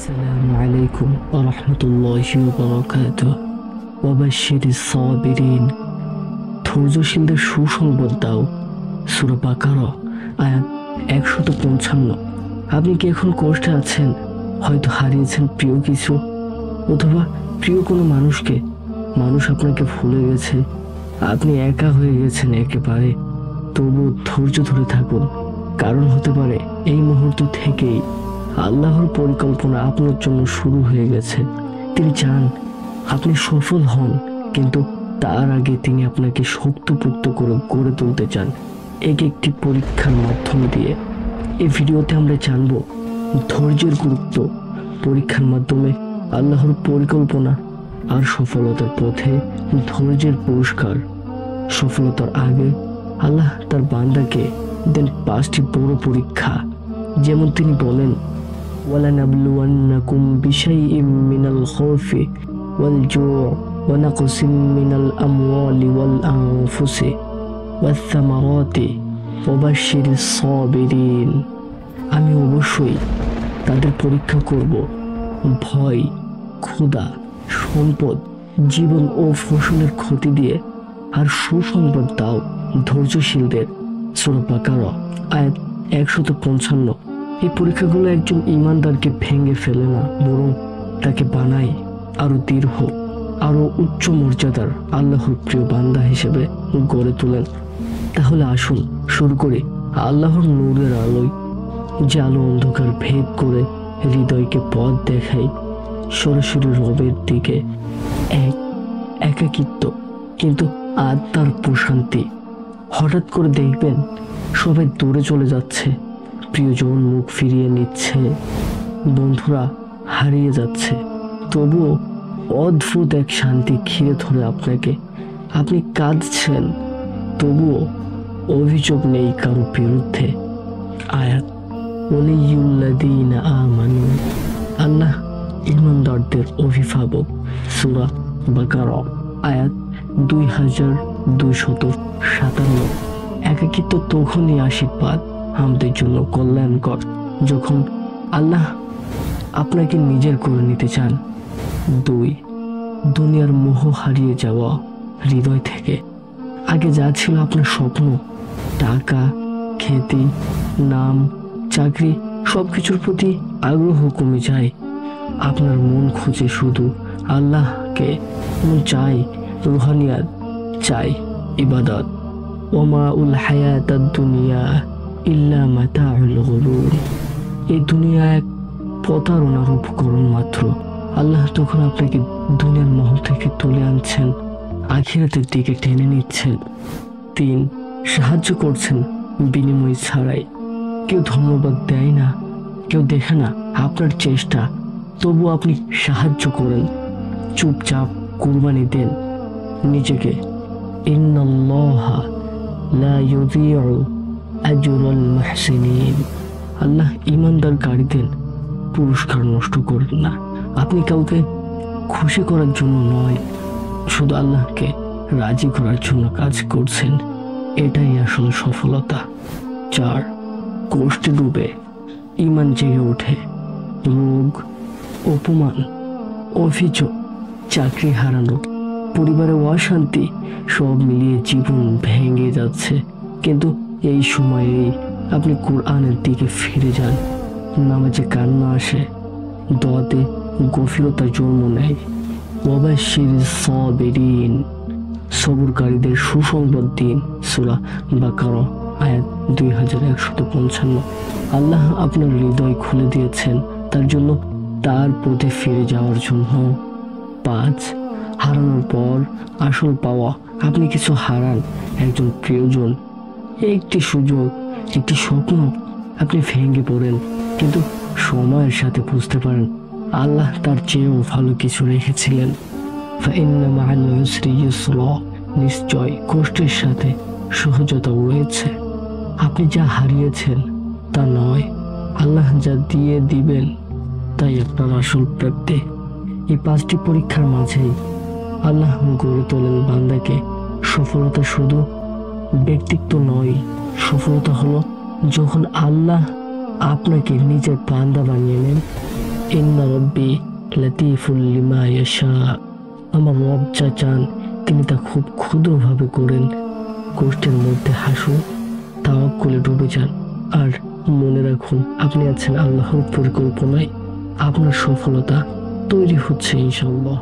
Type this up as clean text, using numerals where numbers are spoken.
আসসালামু আলাইকুম ওয়া রাহমাতুল্লাহি ওয়া বারাকাতুহু ওয়া বাশশিরিস সাবিরিন। ধৈর্যশীলদের সুসংবাদ দাও। সূরা বাকারা আয়াত 155। আপনি কি এখন কষ্টে আছেন? হয়তো হারিয়েছেন প্রিয় কিছু, অথবা প্রিয় কোনো মানুষকে। মানুষ আপনাকে ভুলে গেছে, আপনি একা হয়ে গেছেন একেবারে। তবু ধৈর্য ধরে থাকুন, কারণ হতে পারে এই মুহূর্ত থেকেই আল্লাহর পরিকল্পনা আপনার জন্য শুরু হয়ে গেছে। তিনি চান আপনি সফল হন, কিন্তু তার আগে তিনি আপনাকে শক্তপোক্ত করে গড়ে তুলতে চান এক একটি পরীক্ষার মাধ্যম দিয়ে। এই ভিডিওতে আমরা জানব ধৈর্যের গুরুত্ব, পরীক্ষার মাধ্যমে আল্লাহর পরিকল্পনা, আর সফলতার পথে ধৈর্যের পুরস্কার। সফলতার আগে আল্লাহ তার বান্দাকে দেন 5টি বড় পরীক্ষা। যেমন তিনি বলেন, وَلَنَبْلُوَنَّكُمْ بِشَيْءٍ مِّنَ الْخَوْفِ وَالْجُوعِ وَنَقْصٍ مِّنَ الْأَمْوَالِ وَالْأَنفُسِ وَالثَّمَرَاتِ وَبَشِّرِ الصَّابِرِينَ। আমি অবশ্যই তাদের পরীক্ষা করব ভয়, ক্ষুধা, সম্পদ, জীবন ও ফসলের ক্ষতি দিয়ে, আর সুসংবাদ দাও ধৈর্যশীলদের। সূরা বাকারা আয়াত 155। এই পরীক্ষাগুলো একজন ঈমানদারকে ভেঙে ফেলে না, বরং তাকে বানায় আরো দৃঢ়, আরো উচ্চ মর্যাদার আল্লাহর প্রিয় বান্দা হিসেবে গড়ে তোলেন। তাহলে আসুন শুরু করি আল্লাহর নূরের আলোয়, যে আলো অন্ধকার ভেদ করে হৃদয়কে পথ দেখায় সরাসরি রবের দিকে। একাকিত্ব কিন্তু আত্মার প্রশান্তি। হঠাৎ করে দেখবেন সবাই দূরে চলে যাচ্ছে, প্রিয়জন মুখ ফিরিয়ে নিচ্ছে, বন্ধুরা হারিয়ে যাচ্ছে, তবুও অদ্ভুত এক শান্তি ঘিরে ধরে আপনাকে। আপনি কাঁদছেন, তবুও অভিযোগ নেই কারো বিরুদ্ধে। আয়াত ওয়ালিয়ুল্লাযীনা আমানু, আল্লাহ ঈমানদারদের অভিভাবক। সূরা বাকারা আয়াত 2257। একাকিত্ব তখনই আশীর্বাদ, আমাদের জন্য কল্যাণকর, যখন আল্লাহ আপনাকে নিজের করে নিতে চান। 2, দুনিয়ার মোহ হারিয়ে যাওয়া হৃদয় থেকে। আগে যা ছিল আপনার স্বপ্ন, টাকা, খ্যাতি, নাম, চাকরি, সবকিছুর প্রতি আগ্রহ কমে যায়। আপনার মন খুঁজে শুধু আল্লাহকে, মন চাই রুহানিয়াত, চাই ইবাদত। ওমা উল হায়াতাদ দুনিয়া ইল্লা মাতাউল গুরুর। এই দুনিয়া এক প্রতারণার উপকরণ মাত্র। আল্লাহ তখন আপনাকে দুনিয়ার মহল থেকে তুলে আনছেন, আখিরাতের দিকে টেনে নিচ্ছেন। 3, সাহায্য করছেন বিনিময় ছাড়াই। কেউ ধন্যবাদ দেয় না, কেউ দেখে না আপনার চেষ্টা, তবু আপনি সাহায্য করেন, চুপচাপ কুরবানি দেন নিজেকে। ইন্নাল্লাহা লা ইউযীউ আজরাল মুহসিনিন। আল্লাহ ঈমানদারকারীদের পুরস্কার নষ্ট করেন না। আপনি কাউকে খুশি করার জন্য নয়, শুধু আল্লাহকে রাজি করার জন্য কাজ করছেন। এটাই আসল সফলতা। 4, কষ্টে ডুবে ঈমান জেগে ওঠে। রোগ, অপমান, অভিযোগ, চাকরি হারানো, পরিবারে অশান্তি, সব মিলিয়ে জীবন ভেঙে যাচ্ছে। কিন্তু এই সময়েই আপনি কোরআনের দিকে ফিরে যান। নামাজে কান্না আসে, দোয়াতে গভীরতা জন্ম নেয়। ওয়াবাশশিরিস সাবিরিন, সবরকারীদের সুসংবাদ দিন। সূরা বাকারা আয়াত 2155। আল্লাহ আপনার হৃদয় খুলে দিয়েছেন তার জন্য, তার প্রতি ফিরে যাওয়ার জন্য। 5, হারানোর পর আসল পাওয়া। আপনি কিছু হারান, একজন প্রিয়জন, একটি সুযোগ, একটি স্বপ্ন। আপনি ভেঙে পড়েন, কিন্তু সময়ের সাথে বুঝতে পারেন আল্লাহ তার চেয়েও ভালো কিছু রেখেছিলেন। ফাইন্না মাআল উসরি ইউসরা, নিশ্চয় কষ্টের সাথে সহজতা রয়েছে। আপনি যা হারিয়েছেন তা নয়, আল্লাহ যা দিয়ে দিবেন তাই আপনার আসল প্রাপ্তি। এই 5টি পরীক্ষার মাঝেই আল্লাহ গড়ে তোলেন বান্দাকে। সফলতা শুধু ব্যক্তিত্ব নয়, সফলতা হলো যখন আল্লাহ আপনাকে নিজের বান্দা বানিয়ে নেন। ইন্না রব্বি লাতীফুল লিমা ইয়াশা। আমার রব যা চান তিনি তা খুব ক্ষুদ্রভাবে করেন। কষ্টের মধ্যে হাসুন, তাওয়াক্কুলে ডুবে যান, আর মনে রাখুন আপনি আছেন আল্লাহর পরিকল্পনায়। আপনার সফলতা তৈরি হচ্ছে ইনশাআল্লাহ।